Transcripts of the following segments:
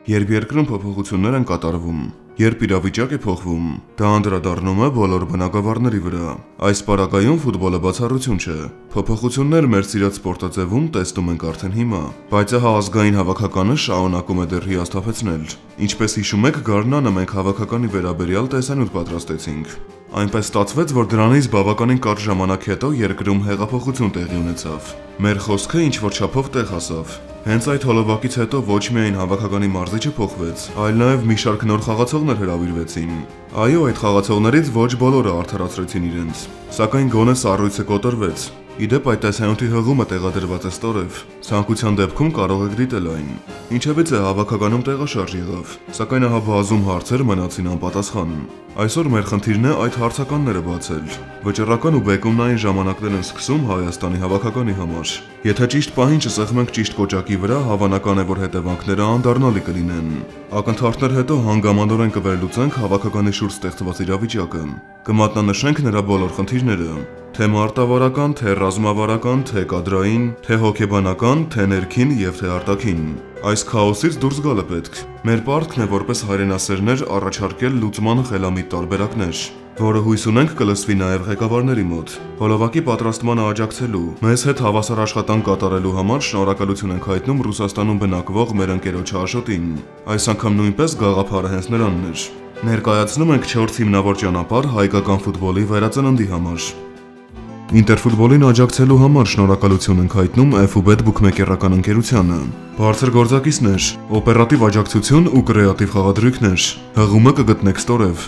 Երբ երկրում փոփոխություններ են կատարվում, երբ իրավիճակ է փոխվում, դա անդրադառնում է բոլոր բնագավառների վրա։ Այս պարագայում ֆուտբոլը բացառություն չէ։ Փոփոխություններ մեր սիրած սպորտաձևում տեսնում ենք արդեն հիմա, բայց ահա ազգային հավաքականը շարունակում է դեռ հիասթափեցնել։ Ինչպես հիշում եք, գարնանը մենք հավաքականի վերաբերյալ տեսանյութ պատրաստեցինք։ Այնպես ստացվեց, որ դրանից բավականին կարճ ժամանակ հետո երկրում հեղափոխություն տեղի ունեցավ։ Մեր խոսքը ինչ-որ չափով տեղ հասավ։ Հենց այդ հոլովակից հետո ոչ միայն հավաքականի մարզիչը փոխվեց, այլ նաև մի շարք նոր խաղացողներ հրավիրվեցին։ Այո, այդ խաղացողներից ոչ բոլորը արդարացրեցին իրենց, սակայն գոնե սառույցը կոտրվեց։ Իդեպ այդ տեսանյութի հղումը տեղադրված է ստորև, ցանկության դեպքում կարող եք դիտել այն։ Ինչևից է հավաքականում տեղաշարժ եղավ, սակայն ահա բազում հարցեր մնացին անպատասխան։ Այսօր մեր խնդիրն է այդ հարցականները բացել։ Վճռական ու բեկումնային ժամանակներ են սկսում Հայաստանի հավաքականի համար։ Եթե ճիշտ պահին չսեղմենք ճիշտ կոճակի վրա, հավանական է, որ հետևանքները անդառնալի կլինեն։ Ակնթարթներ հետո հանգամանորեն կվերլուծենք հավաքականի շուրջ ստեղծված իրավիճակը։ Կմատնանշենք նրա բոլոր խնդիրները, թե մարտավարական, թե ռազմավարական, թե կադրային, թե հոգեբանական, թե ներքին եւ թե արտաքին։ Այս քաոսից դուրս գալը պետք։ Մեր պարտքն է որպես հայրենասերներ առաջարկել լուծման խելամիտ տարբերակներ, որը հույս ունենք կլսվի նաև ղեկավարների մոտ։ Հոլովակի պատրաստմանը աջակցելու, մեզ հետ հավասար աշխատանք կատարելու համար շնորհակալություն ենք հայտնում Ռուսաստանում բնակվող մեր ընկերոջ Աշոտին։ Այս անգամ նույնպես գաղափարը հենց նրանն էր։ Ներկայացնում ենք 4 հիմնավոր ճանապարհ հայկական ֆուտբոլի վերածննդի համար։ Ինտերֆուտբոլին աջակցելու համար շնորհակալություն ենք հայտնում FUBET բուքմեկերական ընկերությանը։ Բարձր գործակիցներ, օպերատիվ աջակցություն ու կրեատիվ խաղադրույքներ։ Հղումը կգտնեք ստորև։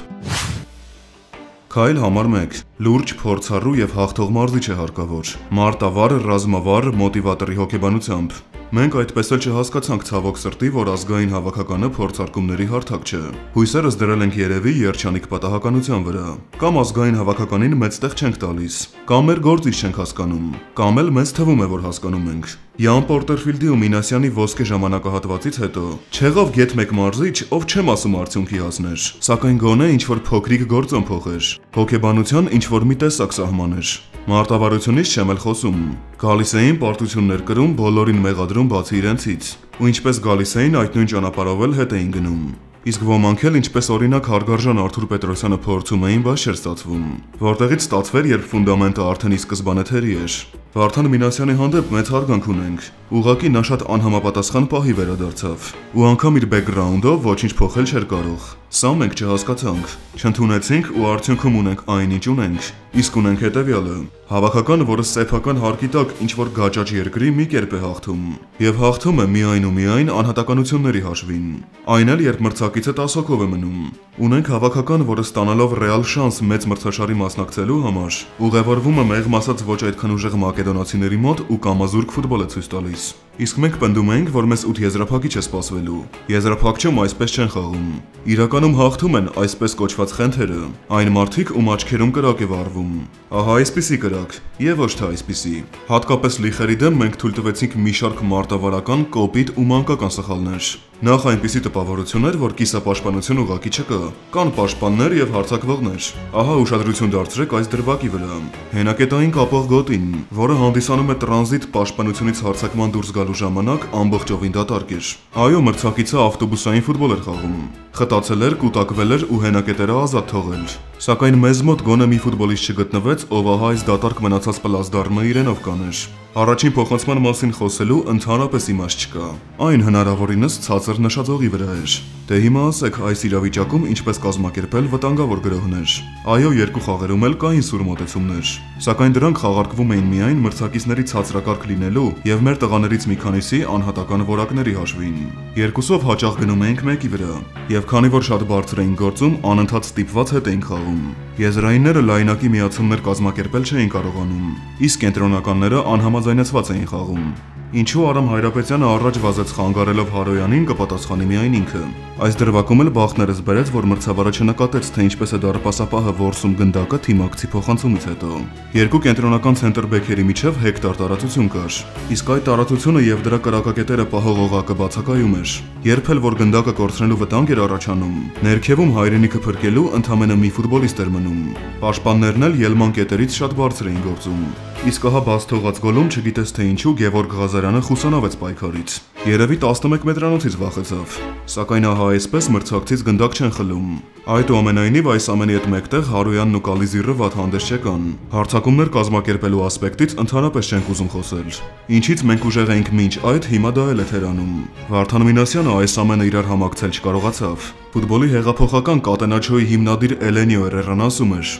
Քայլ համար 1. Լուրջ, փորձառու եւ հաղթող մարզիչ է հարկավոր։ Մարտավար, ռազմավար, մոտիվատորի հոգեբանությամբ։ Մենք այդպես էլ չհասկացանք ցավոք սրտի, որ ազգային հավաքականը փորձարկումների հարթակ չէ։ Հույսերս դրել ենք երևի երջանիկ պատահականության վրա։ Կամ ազգային հավաքականին մեծ տեղ չենք տալիս, կամ մեր գործից չենք հասկանում, կամ էլ մեզ թվում է, որ հասկանում ենք։ Յան Պորտերֆիլդի ու Մինասյանի ոսկե ժամանակահատվածից հետո չեղավ գեթ մեկ մարզիչ, ով չեմ ասում արդյունքի հասներ, սակայն գոնե ինչ-որ փոքրիկ գործոն փոխեր, հոգեբանության ինչ-որ մի տեսակ սահմաներ։ Մարտավարությունից չեմ էլ խոսում։ Գալիս էին պարտություններ կրում, բոլորին մեղադրում բացի իրենցից, ու ինչպես գալիս էին, այդ նույն ճանապարհով էլ հետ էին գնում։ Իսկ ոմանք էլ ինչպես օրինակ հարգարժան Արթուր Պետրոսյանը փորձում էին, բայց չէր ստացվում, որտեղից ստացվեր, երբ ֆունդամենտը արդեն ի սկզբանե թերի էր։ Վարդան Մինասյանի հանդեպ մեծ հարգանք ունենք, ուղղակի նա շատ անհամապատասխան պահի վերադարձավ, ու անգամ իր բեքգրաունդով ոչինչ փոխել չէր կարող։ Սա մենք չհասկացանք, չընդունեցինք ու արդյունքում ունենք այն, ինչ ունենք, իսկ ունենք հետևյալը. հավաքականը, որը սեփական հարկի տակ ինչ-որ գաճաճ երկրի մի կերպ է հաղթում, եւ հաղթում է միայն ու միայն անհատականությունների հաշվին, այն էլ երբ մրցակիցը 10 հոգով է մնում։ Ունենք հավաքական, որը ստանալով ռեալ շանս մեծ մրցաշարի մասնակցելու համար, ուղևորվում է մեղմ ասած ոչ այդքան ուժեղ մակեդոնացիների մոտ ու կամազուրկ ֆուտբոլ է ցույց տալիս։ Իսկ մենք պնդում ենք, որ մեզ 8 եզրափակիչ է սպասվելու։ Եզրափակչում այսպես չեն խաղում։ Իրականում հաղթում են այսպես կոչված խենթերը, այն մարդիկ, ում աչքերում կրակ է վառվում։ Ահա այսպիսի կրակ, եւ ոչ թե այսպիսի։ Հատկապես լիխերի դեմ մենք թույլ տվեցինք մի շարք մարտավարական, կոպիտ ու մանկական սխալներ։ Նախ այնպիսի տպավորություններ, որ կիսապաշտպանություն ուղղակի չկա, կան պաշտպաններ եւ հարձակվողներ։ Ահա ուշադրություն դարձրեք այս դրվագի վրա։ Հենակետային կապող գոտին, որը հանդիսանում է տրանզիտ պաշտպանությունից հարձակման դուրս գալու ժամանակ ամբողջովին դատարկ էր։ Այո, մրցակիցը ավտոբուսային ֆուտբոլ էր խաղում։ Խտացել էր, կուտակվել էր ու հենակետերը ազատ թողել։ Սակայն մեզ մոտ գոնե մի ֆուտբոլիստ չգտնվեց, ով ահա այս դատարկ մնացած պլազդարմը իրենով կաներ։ Առաջին փոխանցման մասին խոսելու ընդհանրապես իմաստ չկա։ Այն հնարավորինս ցածր նշաձողի վրա էր։ Դե հիմա ասեք, այս իրավիճակում ինչպես կազմակերպել վտանգավոր գրոհներ։ Այո, երկու խաղերում էլ կային սուր մոտեցումներ, սակայն դրանք խաղարկվում էին միայն մրցակիցների ցածրակարգ լինելու եւ մեր տղաներից մի քանիսի անհատական որակների հաշվին։ Երկուսով հաճախ գնում էինք մեկի վրա, եւ քանի որ շատ բարձր էին գործում, անընդհատ ստիպված հետ էին խաղում։ Եզրայինները լայնակի միացումներ կազմակերպել չէին կարողանում, իսկ կենտրոնականները անհամաձայնեցված էին խաղում։ Ինչու Արամ Հայրապետյանը առաջ վազեց խանգարելով Հարոյանին կպատասխանի միայն ինքը։ Այս դրվագում էլ բախներս բերեց, որ մրցավարը չնկատեց, թե ինչպես է դարպասապահը որսում գնդակը թիմակցի փոխանցումից հետո։ Երկու կենտրոնական ցենտրբեքերի միջև հեկտար տարածություն կար, իսկ այդ տարածությունը եւ դրա կրակակետերը պահող օղակը բացակայում էր։ Երբ էլ որ գնդակը կորցնելու վտանգ էր առաջանում, ներքևում հայրենիքը փրկելու ընդամենը մի ֆուտբոլիստ էր մնում։ Պաշտպաններն էլ ելման կետերից շատ բարձր էին գործում։ Իսկ ահա բաց թողած գոլում չգիտես թե ինչու Գևորգ Ղազարյանը խուսանավեց պայքարից։ Երևի 11 մետրանոցից վախեցավ, սակայն ահա այսպես մրցակցից գնդակ չեն խլում։ Այդուամենայնիվ այս ամենի հետ մեկտեղ Հարոյանն ու Կալիզիրը վատ հանդես չեկան։ Հարձակումներ կազմակերպելու ասպեկտից ընդհանրապես չենք ուզում խոսել։ Ինչից մենք ուժեղ էինք մինչ այդ, հիմա դա էլ է թերանում։ Վարդան Մինասյանը այս ամենը իրար համակցել չկարողացավ։ Ֆուտբոլի հեղափոխական կատենաչոյի հիմնադիր Էլենիո Էրերան ասում էր.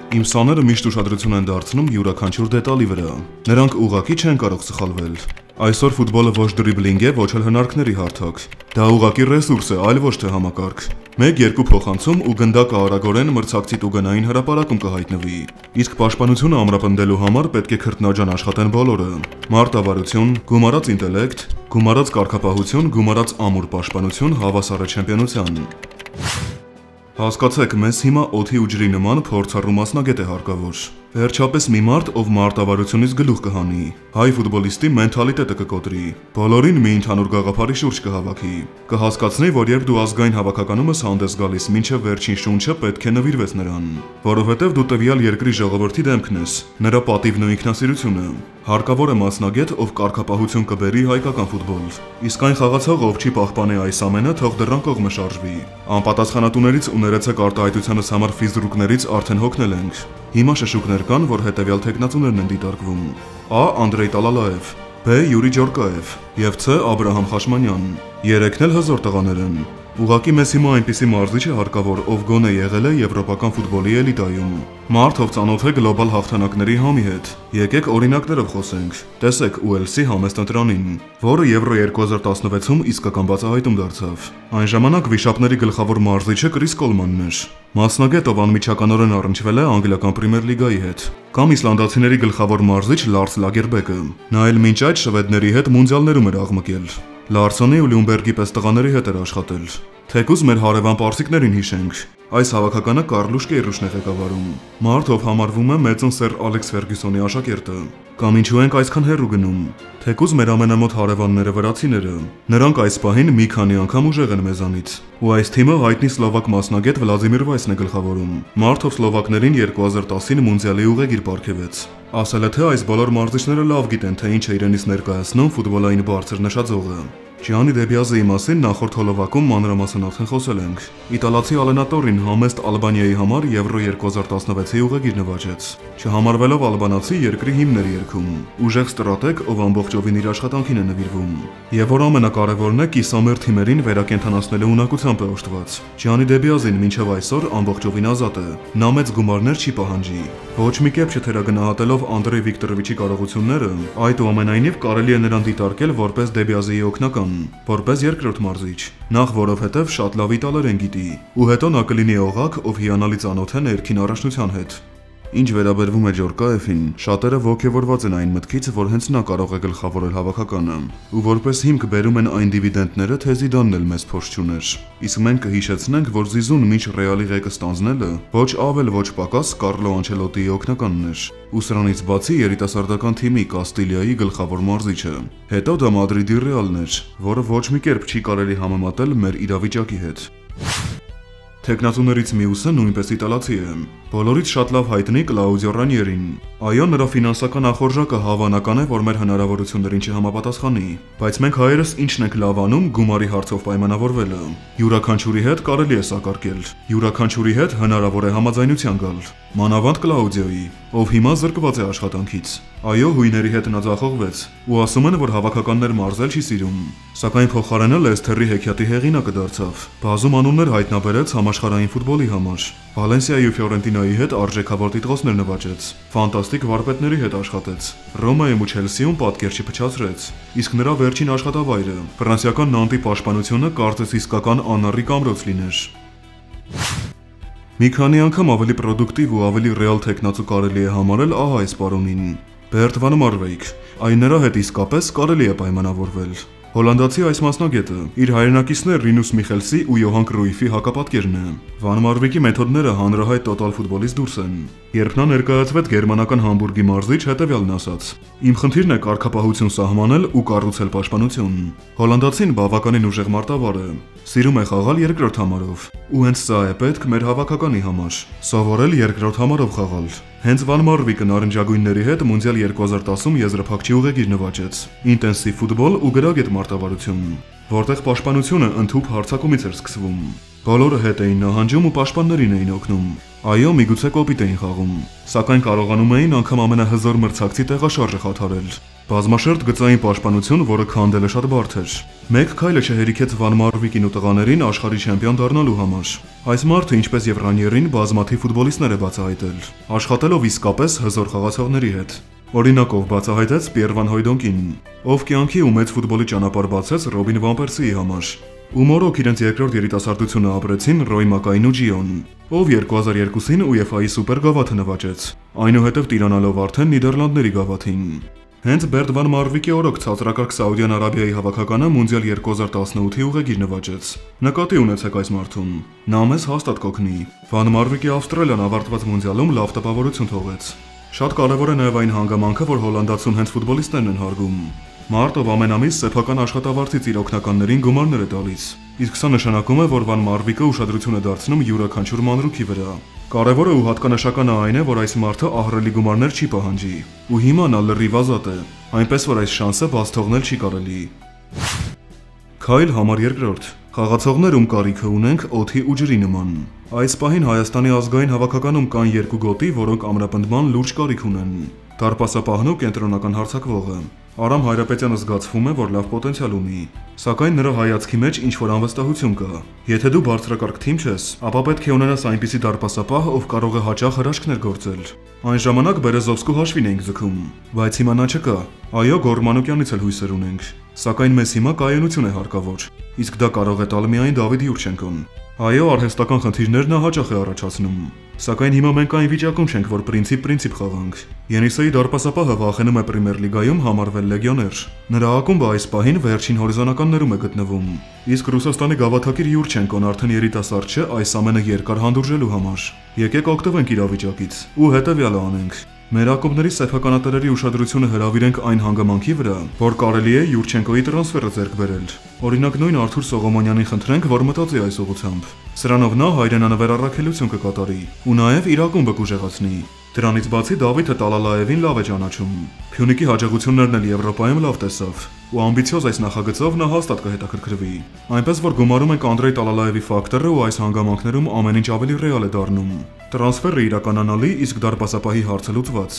Իմ սաները միշտ ուշադրություն են դարձնում յուրաքանչյուր դետալի վրա։ Նրանք ուղղակի չեն կարող սխալվել։ Այսօր ֆուտբոլը ոչ դրիբլինգ է, ոչ էլ հնարքների հարթակ։ Դա ուղղակի ռեսուրս է, այլ ոչ թե համակարգ։ 1-2 փոխանցում ու գնդակը արագորեն մրցակցի տուգնային հրապարակում կհայտնվի։ Իսկ պաշտպանությունը ամրապնդելու համար պետք է քրտնաջան աշխատեն բոլորը։ Մարտավարություն, գումարած ինտելեկտ, գումարած կարգապահություն, գումարած ամուր պաշտպանություն հավասար է չեմպիոնության։ Հասկացեք, մեզ հիմա օդի ու ջրի նման փորձառու մասնագետ է հարկավոր։ Վերջապես մի մարդ, ով մարտավարությունից գլուխ կհանի, հայ ֆուտբոլիստի մենթալիտետը կկոտրի, բոլորին մի ընդհանուր գաղափարի շուրջ կհավաքի, կհասկացնի, որ երբ դու ազգային հավաքականում ես հանդես գալիս, մինչև վերջին շունչը պետք է նվիրվես նրան, որովհետև դու տվյալ երկրի ժողովրդի դեմքն ես, նրա պատիվն ու ինքնասիրությունը։ Հարկավոր է մասնագետ, ով կարգապահություն կբերի հայկական ֆուտբոլ։ Իսկ այն խաղացող, ով չի պահպանի այս ամենը, թող դռան կողմը շարժվի։ Անպատասխանատուներից ու ներեցեք արտահայտությանս համար ֆիզրուկներից արդեն հոգնել ենք։ Հիմա շշուկներ կան, որ հետևյալ թեկնածուներն են դիտարկվում. A. Անդրեյ Տալալաև, B. Յուրի Ջորկաև եւ C. Աբրահամ Խաշմանյան։ Երեքն էլ հզոր տղաներ են։ Ուղղակի մեզ հիմա այնպիսի մարզիչ է հարկավոր, ով գոնե եղել է եվրոպական ֆուտբոլի էլիտայում։ Մարդ, ով ծանոթ է գլոբալ հաղթանակների համի հետ։ Եկեք օրինակներով խոսենք։ Տեսեք Ուելսի համեստ ընտրանին, որը Եվրո 2016-ում իսկական բացահայտում դարձավ։ Այն ժամանակ վիշապների գլխավոր մարզիչը Կրիս Կոլմանն էր։ Մասնագետ, ով անմիջականորեն առնչվել է անգլիական պրեմիեր լիգայի հետ։ Կամ իսլանդացիների գլխավոր մարզիչ Լարս Լագերբեկը։ Նա էլ մինչ այդ շվեդների հետ մունդիալներում էր աղմկել։ Լարսոնի ու Լյումբերգի պես տղաների հետ էր աշխատել։ Թեկուզ մեր հարևան պարսիկներին հիշենք։ Այս հավաքականը Կարլուշ Կեյրուշն է ղեկավարում։ Մարդ, ով համարվում է մեծն սեր Ալեքս Ֆերգյուսոնի աշակերտը։ Կամ ինչու ենք այսքան հեռու գնում։ Թեկուզ մեր ամենամոտ հարևանները վրացիները։ Նրանք այս պահին մի քանի անգամ ուժեղ են մեզանից։ Ու այս թիմը հայտնի սլովակ մասնագետ Վլադիմիր Վայսն է գլխավորում։ Մարդ, ով սլովակներին 2010-ին մունդիալի ուղեգիր պարգևեց։ Ասել է, թե այս բոլոր մարզիչները լավ գիտեն, թե ինչ է իրենից ներկայացնում ֆուտբոլային բարձր նշաձողը։ Ջիանի Դեբիազեի մասին նախորդ հոլովակում մանրամասն արդեն խոսել ենք։ Իտալացի Ալենատորին համեստ Ալբանիայի համար Եվրո 2016-ի ուղեգիր նվաճեց։ Չհամարվելով ալբանացի երկրի հիմներ երգում։ Ուժեղ ստրատեգ, ով ամբողջովին իր աշխատանքին է նվիրվում։ Եվ որ ամենակարևորն է, կիսամերթ թիմերին վերակենդանացնելու ունակությամբ է օժտված։ Ջիանի Դեբիազին մինչև այսօր ամբողջովին ազատ է։ Նա մեծ գումարներ չի պահանջի։ Ոչ մի կերպ չթերագնահատելով Անդրեյ Վիկտորովիչի կարողությունները, այդուամենայնիվ կարելի է նրան դիտարկել որպես Դեբիազեի օգնական, որպես երկրորդ մարզիչ, նախ որովհետև շատ լավ իտալերեն գիտի, ու հետո նա կլինի օղակ, ով հիանալի ծանոթ է ներքին առաջնության հետ։ Ինչ վերաբերվում է Ջորկաևին, շատերը ոգևորված են այն մտքից, որ հենց նա կարող է գլխավորել հավաքականը, ու որպես հիմք բերում են այն դիվիդենտները, թե Զիդանն էլ մեծ փորձ չուներ։ Իսկ մենք կհիշեցնենք, որ Զիզուն մինչ Ռեալի ղեկը ստանձնելը ոչ ավել ոչ պակաս Կարլո Անչելոտիի օգնականն էր, ու սրանից բացի երիտասարդական թիմի Կաստիլիայի գլխավոր մարզիչը։ Հետո դա Մադրիդի Ռեալն էր, որը ոչ մի կերպ չի կարելի համեմատել մեր իրավիճակի հետ։ Թեկնածուներից մյուսը նույնպես իտալացի է։ Բոլորից շատ լավ հայտնի Կլաուդիո Ռանիերին։ Այո, նրա ֆինանսական ախորժակը հավանական է, որ մեր հնարավորություններին չհամապատասխանի, բայց մենք հայերս ինչն ենք լավ անում գումարի հարցով պայմանավորվելը։ Յուրաքանչյուրի հետ կարելի է սակարկել, յուրաքանչյուրի հետ հնարավոր է համաձայնության գալ։ Մանավանդ Կլաուդիոյի, ով հիմա զրկված է աշխատանքից։ Այո, հույների հետ նա ձախողվեց, ու ասում են, որ հավաքականներ մարզել չի սիրում, սակայն փոխարենը Լեսթերի հեքիաթի հեղինակը դարձավ։ Բազում անուններ հայտնաբերեց համաշխարհային ֆուտբոլի համար։ Վալենսիայի ու Ֆիորենտինայի հետ արժեքավոր տիտղոսներ նվաճեց, ֆանտաստիկ վարպետների հետ աշխատեց, Ռոմայում ու Չելսիում պատկեր չփչացրեց, իսկ նրա վերջին աշխատավայրը, ֆրանսիական Նանտի պաշտպանությունը կարծես իսկական անառիկ ամրոց լիներ։ Մի քանի անգամ ավելի պրոդուկտիվ ու ավելի ռեալ թեկնածու կարելի է համարել ահա այս պարոնին՝ Բերտ Վան Մարվեյք, այն նրա հետ իսկապես կարելի է պայմանավորվել։ Հոլանդացի այս մասնագետը իր հայրենակիցներ Ռինուս Միխելսի ու Յոհան Կրույֆի հակապատկերն է։ Վան Մարվիկի մեթոդները հանրահայտ տոտալ ֆուտբոլից դուրս են։ Երբ նա ներկայացվեց գերմանական Համբուրգի մարզիչ, հետևյալն ասաց. «Իմ խնդիրն է կարգապահություն սահմանել ու կառուցել պաշտպանություն»։ Հոլանդացին բավականին ուժեղ մարտավար է, Սիրում է խաղալ երկրորդ համարով, ու հենց սա է պետք մեր հավաքականի համար։ Սովորել երկրորդ համարով խաղալ։ Հենց Վան Մարվիկը նարնջագույնների հետ Մունդիալ 2010-ում եզրափակչի ուղեգիր նվաճեց։ Ինտենսիվ ֆուտբոլ ու գրագետ մարտավարություն, որտեղ պաշտպանությունը ընդհուպ հարձակումից էր սկսվում։ Բոլորը հետ էին նահանջում ու պաշտպաններին էին օգնում։ Այո, միգուցե կոպիտ էին խաղում, սակայն կարողանում էին անգամ ամենահզոր մրցակցի տեղաշարժը խաթարել։ Բազմաշերտ գծային պաշտպանություն, որը քանդելը շատ բարդ էր։ Մեկ քայլը չհերիքեց Վան Մարվիկին ու տղաներին աշխարհի չեմպիոն դառնալու համար։ Այս մարդը, ինչպես եւ Ռանիերին, բազմաթիվ ֆուտբոլիստներ է բացահայտել, աշխատելով իսկապես հզոր խաղացողների հետ։ Օրինակով բացահայտեց Պիեր Վան Հոյդոնկին, ով կյանքի ու մեծ ֆուտբոլի ճանապարհ բացեց Ռոբին Վան Պերսիի համար, ու մորոք իրենց երկրորդ երիտասարդությունը ապրեցին Ռոյ Մակային ու Ջիոն, ով 2002-ին UEFA-ի սուպեր գավաթը նվաճեց, այնուհետև տիրանալով արդեն Նիդերլանդների գավաթին։ Հենց Բերտ Վան Մարվիկի օրոք ցածրակարգ Սաուդյան Արաբիայի հավաքականը Մունդիալ 2018-ի ուղեգիր նվաճեց։ Նկատի ունեցեք այս մարդուն, նա մեզ հաստատ կօգնի։ Վան Մարվիկի Ավստրալիան ավարտված Մունդիալում լավ տպավորություն թողեց։ Շատ կարևոր է նաև այն հանգամանքը, որ հոլանդացուն հենց ֆուտբոլիստներն են հարգում։ Մարդ, ով ամեն ամիս սեփական աշխատավարձից իր օգնականներին գումարներ է տալիս, իսկ սա նշանակում է, որ Վան Մարվիկը ուշադրություն է դարձնում յուրաքանչյուր մանրուքի վրա։ Կարևորը ու հատկանշականը այն է, որ այս մարդը ահռելի գումարներ չի պահանջի, ու հիմա նա լրիվ ազատ է, այնպես որ այս շանսը բաց թողնել չի կարելի։ Քայլ համար 2. Խաղացողներ, ում կարիքը ունենք օդի ու ջրի նման։ Այս պահին Հայաստանի ազգային հավաքականում կան 2 գոտի, որոնք ամրապնդման լուրջ կարիք ունեն։ Դարպասապահն ու կենտրոնական հարձակվողը։ Արամ Հայրապետյանը զգացվում է, որ լավ պոտենցիալ ունի, սակայն նրա հայացքի մեջ ինչ-որ անվստահություն կա։ Եթե դու բարձրակարգ թիմ ես, ապա պետք է ունենաս այնպիսի դարպասապահ, ով կարող է հաճախ հրաշքներ գործել։ Այն ժամանակ Բերեզովսկու հաշվին էինք ձգում, բայց հիմա նա չկա։ Այո, Գոր Մանուկյանից էլ հույսեր ունենք, սակայն մեզ հիմա կայունություն է հարկավոր, իսկ դա կարող է տալ միայն Դավիթ Յուրչենկոն։ Այո, արհեստական խնդիրներ նա հաճախ է առաջացնում, սակայն հիմա մենք այն վիճակում չենք, որ պրինցիպ խաղանք։ Ենիսեի դարպասապահը վախենում է Պրեմիեր լիգայում համարվել լեգիոներ։ Նրա ակումբը այս պահին վերջին հորիզոնականներում է գտնվում, իսկ Ռուսաստանի գավաթակիր Յուրչենկոն արդեն երիտասարդ չէ այս ամենը երկար հանդուրժելու համար։ Եկեք օգտվենք իրավիճակից ու հետևյալը անենք։ Մեր ակումբների սեփականատերերի ուշադրությունը հրավիրենք այն հանգամանքի վրա, որ կարելի է Յուրչենկոյի տրանսֆերը ձեռք բերել։ Օրինակ նույն Արթուր Սողոմոնյանին խնդրենք, որ մտածի այս ուղղությամբ։ Սրանով նա հայրենանվեր առաքելություն կկատարի ու նաև իր ակումբը կուժեղացնի։ Դրանից բացի Դավիթը Տալալաևին լավ է ճանաչում։ Փյունիկի հաջողություններն էլ Եվրոպայում լավ տեսավ, ու ամբիցիոզ այս նախագծով նա հաստատ կհետաքրքրվի։ Այնպես որ գումարում ենք Անդրեյ Տալալաևի ֆակտորը ու այս հանգամանքներում ամեն ինչ ավելի ռեալ է դառնում։ Տրանսֆերը իրականանալի, իսկ դարպասապահի հարցը լուծված։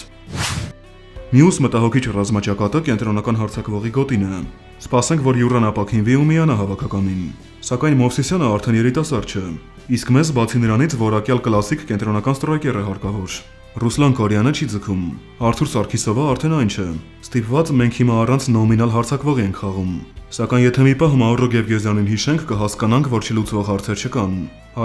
Մյուս մտահոգիչ ռազմաճակատը կենտրոնական հարձակվողի գոտին է։ Սպասենք, որ Յուրան ապաքինվի ու միանա հավաքականին։ Սակայն Մովսիսյանը արդեն երիտասարդ չէ, իսկ մեզ բացի նրանից որակյալ կլասիկ կենտրոնական ստրայկեր է հարկավոր։ Ռուսլան Կարյանը չի ձգում, Արթուր Սարգիսովը արդեն այն չէ։ Ստիպված մենք հիմա առանց նոմինալ հարձակվողի ենք խաղում։ Սակայն եթե մի պահ Մաուրո Գևգեզյանին հիշենք, կհասկանանք, որ չլուծվող հարցեր չկան։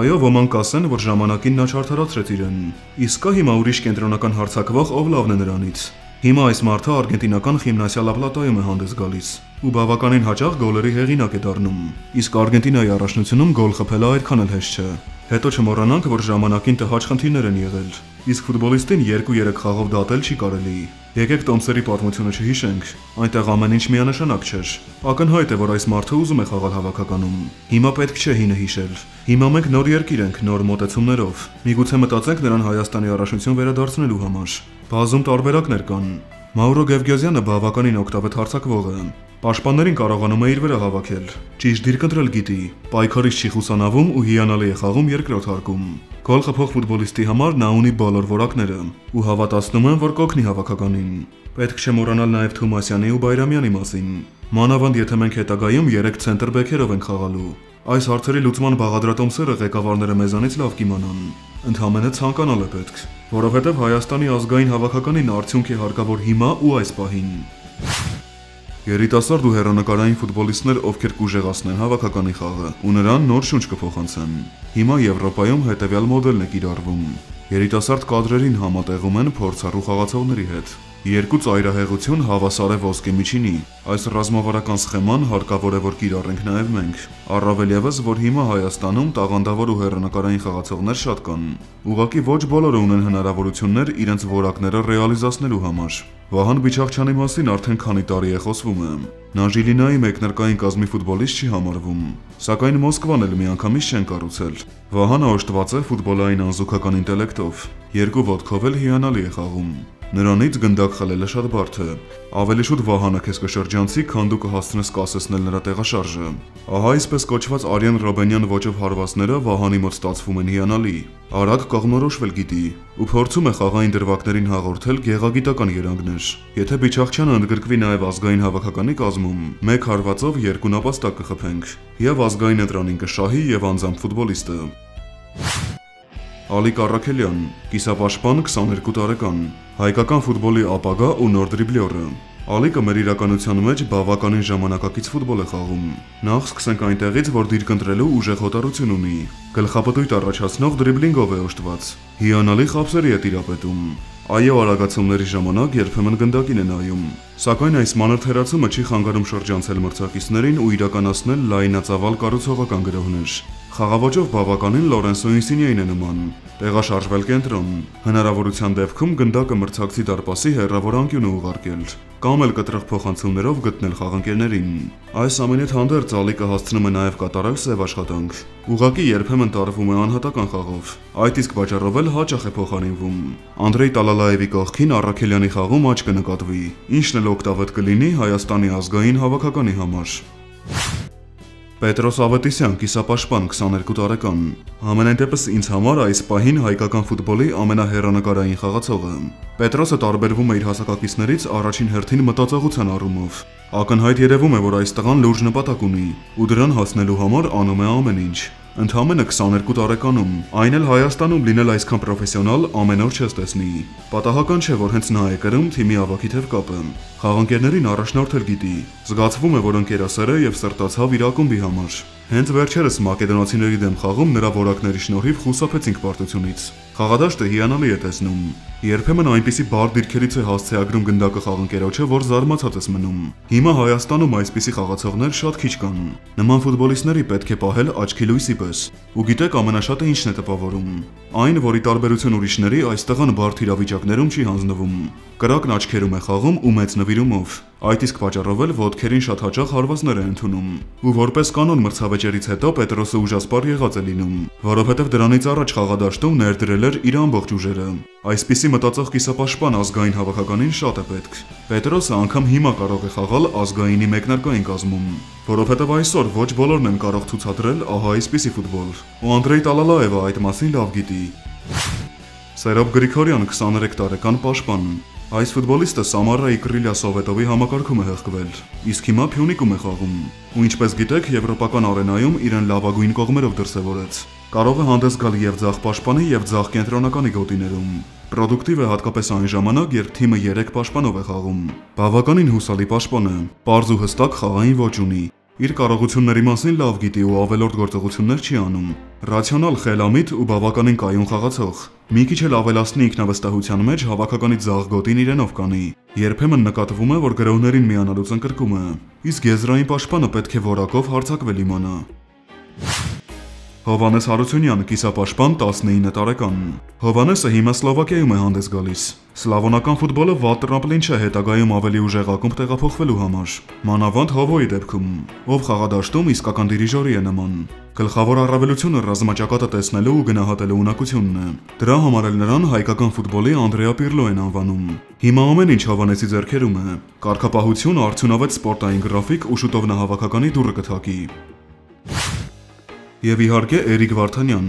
Այո, ոմանք կասեն, որ ժամանակին նա չարդարացրեց իրեն։ Իսկ կա հիմա ուրիշ կենտրոնական հարձակվող, ով լավն է նրանից։ Հիմա այս մարդը արգենտինական Խիմնասիա Լա Պլատայում է հանդես գալիս ու բավականին հաճախ գոլերի հեղինակ է դառնում, իսկ Արգենտինայի առաջնությունում գոլ խփելը այդքան էլ հեշտ չէ։ Հետո չմոռանանք, որ ժամանակին տհաճ խնդիրներ են եղել, իսկ ֆուտբոլիստին 2-3 խաղով դատել չի կարելի։ Եկեք Տոմսերի պատմությունը չհիշենք, այնտեղ ամեն ինչ միանշանակ չէր։ Ակնհայտ է, որ այս մարդը ուզում է խաղալ հավաքականում։ Հիմա պետք չէ հինը հիշել։ Հիմա մենք նոր երկիր ենք, նոր մոտեցումներով։ Միգուցե մտածենք նրան Հայաստանի առաջնություն վերադարձնելու համար։ Բազում տարբերակներ կան։ Մաուրո Գևգեզյանը բավականին օգտավետ հարձակվող է։ Պաշտպաններին կարողանում է իր վրա հավաքել։ Ճիշտ դիր կընտրել գիտի, պայքարից չի խուսանավում ու հիանալի է խաղում երկրորդ հարկում։ Գոլ խփող ֆուտբոլիստի համար նա ունի բոլոր որակները ու հավատացնում եմ, որ կօգնի հավաքականին։ Պետք չէ մոռանալ նաև Թումասյանի ու Բայրամյանի մասին։ Մանավանդ եթե մենք հետագայում 3 ցենտրբեքերով ենք խաղալու։ Այս հարցերի լուծման բաղադրատոմսերը ղեկավարները մեզանից լավ կիմանան։ Ընդհանրապես ցանկանալ է պետք, որովհետև Հայաստանի ազգային հավաքականին արդյունք է հարկավոր հիմա ու այս պահին։ Երիտասարդ ու հեռանկարային ֆուտբոլիստներ, ովքեր կուժեղացնեն հավաքականի խաղը ու նրան նոր շունչ կփոխանցեն։ Հիմա Եվրոպայում հետևյալ մոդելն է կիրառվում։ Երիտասարդ կադրերին համատեղում են փորձառու խաղացողների հետ։ 2 ծայրահեղություն հավասար է ոսկե միջինի։ Այս ռազմավարական սխեման հարկավոր է որ կիրառենք նաև մենք։ Առավել ևս, որ հիմա Հայաստանում տաղանդավոր ու հեռանկարային խաղացողներ շատ կան։ Ուղղակի ոչ բոլորը ունեն հնարավորություններ իրենց որակները ռեալիզացնելու համար։ Վահան Բիչաղչյանի մասին արդեն քանի տարի է խոսվում է։ Նա Ժիլինայի մեկնարկային կազմի ֆուտբոլիստ չի համարվում, սակայն Մոսկվան էլ միանգամից չեն կառուցել։ Վահանը օժտված է ֆուտբոլային անզուգական ինտելեկտով, 2 ոտքով էլ հիանալի է խաղում։ Նրանից գնդակ խլելը շատ բարդ է։ Ավելի շուտ Վահանը քեզ կշրջանցի, քան դու կհասցնես կասեցնել նրա տեղաշարժը։ Ահա այսպես կոչված Արիան Ռոբենյան ոճով հարվածները Վահանի մոտ ստացվում են հիանալի։ Արագ կողմնորոշվել գիտի ու փորձում է խաղային դրվագներին հաղորդել գեղագիտական երանգներ։ Եթե Բիչաղչյանը ընդգրկվի նաև ազգային հավաքականի կազմում, 1 հարվածով 2 նապաստակ կխփենք, եւ ազգային ընտրանին կշահի եւ անձամբ ֆուտբոլիստը։ Ալիկ Առաքելյան, կիսապաշտպան 22 տարեկան, հայկական ֆուտբոլի ապագա ու նոր դրիբլյորը։ Ալիկը մեր իրականության մեջ բավականին ժամանակակից ֆուտբոլ է խաղում։ Նախ սկսենք այնտեղից, որ դիրք ընտրելու ուժեղ հոտարություն ունի։ Գլխապտույտ առաջացնող դրիբլինգով է օժտված։ Հիանալի խաբսերի է տիրապետում։ Այո, արագացումների ժամանակ երբեմն գնդակին է նայում, սակայն այս մանր թերացումը չի խանգարում շրջանցել մրցակիցներին ու իրականացնել լայնածավալ կառուցողական գրոհներ։ Խաղաոճով բավականին Լորենսո Ինսինիային է նման, տեղաշարժվել կենտրոն, հնարավորության դեպքում գնդակը մրցակցի դարպասի հեռավոր անկյուն ուղարկել, կամ էլ կտրող փոխանցումներով գտնել խաղանկերներին։ Այս ամենից հանդերձ Ալիկը հասցնում է նաև կատարել սև աշխատանք։ Ուղղակի երբեմն տարվում է անհատական խաղով, այդ իսկ պատճառով էլ հաճախ է փոխարինվում։ Անդրեյ Տալալաևի կողքին Առաքելյանի խաղում աճ կնկատվի, ինչն էլ օգտավետ կլինի Հայաստանի ազգային հավաքականի համար։ Պետրոս Ավետիսյան, կիսապաշտպան 22 տարեկան։ Համենայն դեպս ինձ համար այս պահին հայկական ֆուտբոլի ամենահեռանկարային խաղացողը։ Պետրոսը տարբերվում է իր հասակակիցներից առաջին հերթին մտածողության առումով։ Ակնհայտ երևում է, որ այս տղան լուրջ նպատակ ունի ու դրան հասնելու համար անում է ամեն ինչ։ Ընդամենը 22 տարեկանում, այն էլ Հայաստանում լինել այսքան պրոֆեսիոնալ ամեն օր չես տեսնի։ Պատահական չէ, որ հենց նա է կրում թիմի ավագի թև կապը։ Խաղանկերներին առաջնորդել գիտի, զգացվում է, որ ընկերասեր է եւ սրտացավ իր ակումբի համար։ Հենց վերջերս մակեդոնացիների դեմ խաղում նրա որակների շնորհիվ խուսափեցինք պարտությունից։ Խաղադաշտը հիանալի է տեսնում։ Երբեմն այնպիսի բարդ դիրքերից է հասցեագրում գնդակը խաղընկերոջը, որ զարմացած ես մնում։ Հիմա Հայաստանում այսպիսի խաղացողներ շատ քիչ կան։ Նման ֆուտբոլիստների պետք է պահել աչքի լույսի պես։ Ու գիտեք ամենաշատը ինչն է տպավորում։ Այն, որ ի տարբերություն ուրիշների այս տղան բարդ իրավիճակներում չի հանձնվում։ Կրակն աչքերում է խաղում ու մեծ նվիրումով։ Այդ իսկ պատճառով էլ ոտքերին շատ հաճախ հարվածներ է ընդունում։ Ու որպես կանոն մրցավեճերից հետո Պետրոսը ուժասպառ եղած է լինում, որովհետև դրանից առաջ խաղադաշտում ներդրել էր իր ամբողջ ուժերը։ Այսպիսի մտածող կիսապաշտպան ազգային հավաքականին շատ է պետք։ Պետրոսը անգամ հիմա կարող է խաղալ ազգայինի մեկնարկային կազմում, որովհետև այսօր ոչ բոլորն են կարող ցուցադրել ահա այսպիսի ֆուտբոլ։ Ու Անդրեյ Տալալաևը այդ մասին լավ գիտի։ Սերոբ Գրիգորյան, 23 տարեկան պաշտպան։ Այս ֆուտբոլիստը Սամարայի Կրիլյա Սովետովի համակարգում է հղկվել, իսկ հիմա Փյունիկում է խաղում, ու ինչպես գիտեք, եվրոպական արենայում իրեն լավագույն կողմերով դրսևորեց։ Կարող է հանդես գալ եւ ձախ պաշտպանի եւ ձախ կենտրոնականի գոտիներում։ Պրոդուկտիվ է հատկապես այն ժամանակ, երբ թիմը 3 պաշտպանով է խաղում։ Բավականին հուսալի պաշտպան է, պարզ ու հստակ խաղային ոճ ունի։ Իր կարողությունների մասին լավ գիտի ու ավելորդ գործողություններ չի անում։ Ռացիոնալ, խելամիտ ու բավականին կայուն խաղացող։ Մի քիչ էլ ավելացնի ինքնավստահության մեջ հավաքականի ձախ գոտին իրենով կանի։ Երբեմն նկատվում է, որ գրողներին միանալուց ընկրկում է, իսկ եզրային պաշտպանը պետք է որակով հարձակվել իմանա։ Հովհաննես Հարությունյան, կիսապաշտպան 19 տարեկան։ Հովհաննեսը հիմա Սլովակիայում է հանդես գալիս։ Սլավոնական ֆուտբոլը վատ տրամպլին չէ հետագայում ավելի ուժեղ ակումբ տեղափոխվելու համար։ Մանավանդ Հովոյի դեպքում, ով խաղադաշտում իսկական դիրիժորի է նման։ Գլխավոր առավելությունը ռազմաճակատը տեսնելու ու գնահատելու ունակությունն է։ Դրա համար էլ նրան հայկական ֆուտբոլի Անդրեա Պիրլո են անվանում։ Հիմա ամեն ինչ Հովհաննեսի ձեռքերում է։ Կարգապահություն, արդյունավետ սպորտային գրաֆիկ ու շուտով նա հավաքականի դուռը կթակի։ Եվ իհարկե Էրիկ Վարդանյան,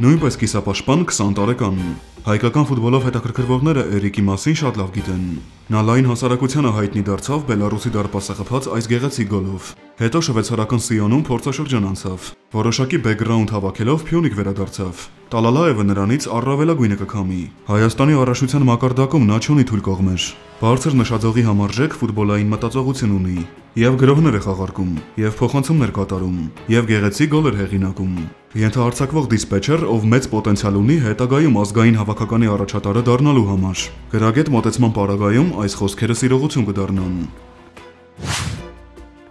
նույնպես կիսապաշտպան 20 տարեկան։ Հայկական ֆուտբոլով հետաքրքրվողները Էրիկի մասին շատ լավ գիտեն։ Նա լայն հասարակությանը հայտնի դարձավ Բելարուսի դարպասը խփած այս գեղեցիկ գոլով։ Հետո շվեյցարական Սիոնում փորձաշրջան անցավ։ Որոշակի բեքգրաունդ հավաքելով Փյունիկ վերադարձավ։ Տալալաևը նրանից առավելագույնը կքամի։ Հայաստանի առաջնության մակարդակում նա չունի թույլ կողմեր։ Բարձր նշաձողի համարժեք ֆուտբոլային մտածողություն ունի։ Եվ գրողներ է խաղարկում, եւ փոխանցումներ կատարում, եւ գեղեցիկ գոլեր հեղինակում։ Ենթահարձակվող դիսպեչեր, ով մեծ պոտենցիալ ունի հետագայում ազգային հավաքականի առաջատարը դառնալու համար։ Գրագետ մոտեցման պարագայում այս խոսքերը սիրողություն կդառնան։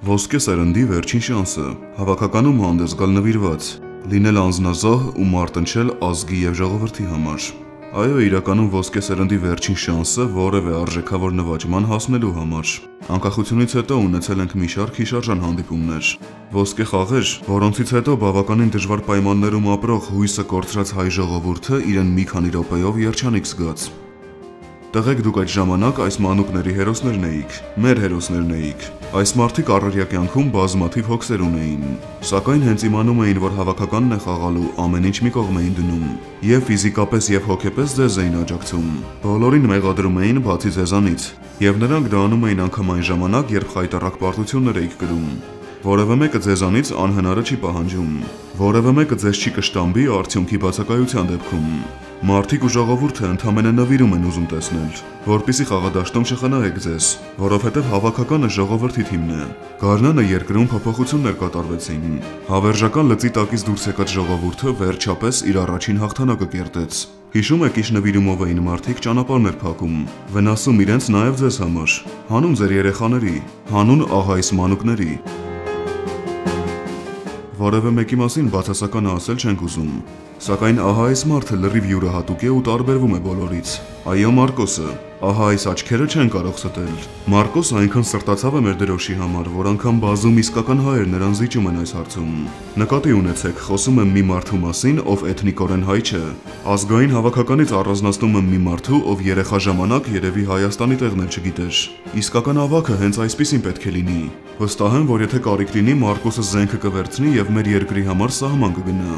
Ոսկե սերնդի վերջին շանսը, հավաքականում հանդես գալ նվիրված, լինել անձնազոհ ու մարտնչել ազգի և ժողովրդի համար։ Այո, իրականում ոսկե սերնդի վերջին շանսը որևէ արժեքավոր նվաճման հասնելու համար։ Անկախությունից հետո ունեցել ենք մի շարք հիշարժան հանդիպումներ։ Ոսկե խաղեր, որոնցից հետո բավականին դժվար պայմաններում ապրող հույսը կորցրած հայ ժողովուրդը իրեն մի քանի րոպեով երջանիկ զգաց։ Տղեկ դուք այդ ժամանակ այս մանուկների հերոսներն էիք, մեր հերոսներն էիք։ Այս մարդիկ առօրյա կյանքում բազմաթիվ հոգսեր ունեին, սակայն հենց իմանում էին, որ հավաքականն է խաղալու, ամեն ինչ մի կողմ էին դնում, եւ ֆիզիկապես եւ հոգեպես ձեզ էին աջակցում։ Բոլորին մեղադրում էին բացի ձեզանից, եւ նրանք դա անում էին անգամ այն ժամանակ, երբ խայտառակ պարտություններ էիք կրում։ Որևէ մեկը ձեզանից անհնարը չի պահանջում, որևէ մեկը ձեզ չի կշտամբի արդյունքի բացակայության դեպքում։ Մարդիկ ու ժողովուրդը ընդամենը նվիրում են ուզում տեսնել, որպեսզի խաղադաշտում չխնայեք ձեզ, որովհետև հավաքականը ժողովրդի թիմն է։ Գարնանը երկրում փոփոխություններ կատարվեցին։ Հավերժական լծի տակից դուրս եկած ժողովուրդը վերջապես իր առաջին հաղթանակը կերտեց։ Հիշում եք, ինչ նվիրումով էին մարդիկ ճանապարհներ փակում, վնասում իրենց նաև ձեզ համար, հանուն ձեր երեխաների, հանուն ահայս մանուկների։ Որևէ մեկի մասին բացասականը ասել չենք ուզում, սակայն ահա այս մարդը լրիվ յուրահատուկ է ու տարբերվում է բոլորից։ Այո, Մարկոսը, ահա այս աչքերը չեն կարող ստել։ Մարկոսը այնքան սրտացավ է մեր դրոշի համար, որ անգամ բազում իսկական հայեր նրան զիջում են այս հարցում։ Նկատի ունեցեք, խոսում եմ մի մարդու մասին, ով էթնիկորեն հայ չէ։ Ազգային հավաքականից առանձնացնում եմ մի մարդու, ով երեխա ժամանակ երևի Հայաստանի տեղն էլ չգիտեր։ Իսկական ավագը հենց այսպիսին պետք է լինի։ Վստահ եմ, որ եթե կարիք լինի, Մարկոսը զենքը կվերցնի եւ մեր երկրի համար սահման կգնա։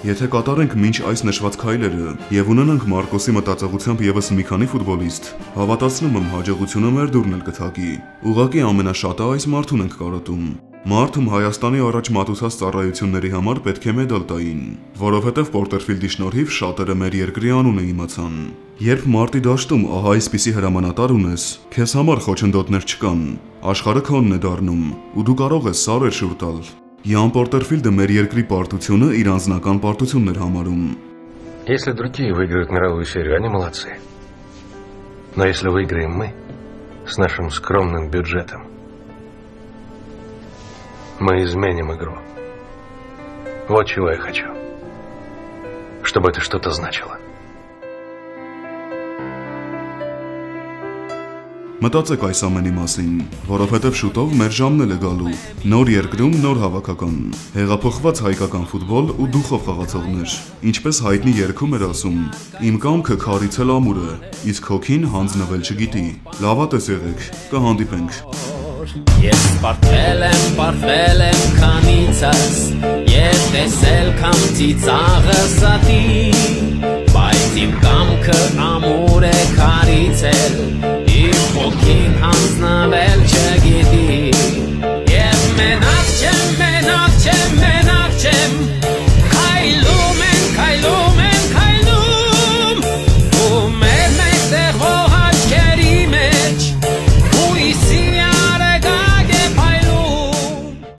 Եթե կատարենք մինչ այս նշված քայլերը եւ ունենանք Մարկոսի մտածողությամբ եւս մի քանի ֆուտբոլիստ, հավատացնում եմ հաջողությունը մեր դուրն էլ կթակի։ Ուղղակի ամենաշատը այս մարդուն ենք կարոտում։ Մարդում Հայաստանի առաջ մատուցած ծառայությունների համար պետք է մեդալ տային, որովհետև Պորտերֆիլդի շնորհիվ շատերը մեր երկրի անունը իմացան։ Երբ մարտի դաշտում ահա այսպիսի հրամանատար ունես, քեզ համար խոչընդոտներ չկան, աշխարհը քոնն է дառնում, ու դու կարող ես սարեր շուռ տալ։ Յան Պորտերֆիլդը մեր երկրի պարտությունը իր անձնական պարտությունն էր համարում։ Если другие выиграют мировую серию, они молодцы. Но если выиграем мы с нашим скромным бюджетом, мы изменим игру. Вот чего я хочу. Чтобы это что-то значило. Մտածեք այս ամենի մասին, որովհետև շուտով մեր ժամն է գալու։ Նոր երկրում նոր հավաքական, հեղափոխված հայկական ֆուտբոլ ու դուխով խաղացողներ։ Ինչպես հայտնի երգում էր ասում, իմ կամքը քարիցել ամուր է, իսկ հոգին հանձնվել չգիտի։ Լավատես եղեք, կհանդիպենք։ Ես պարտվել եմ քանիցս, ես տեսել կամ ծիծաղը սատի, բայց իմ կամքը ամուր է քարիցել, իմ հոգին հանձնվել չգիտի։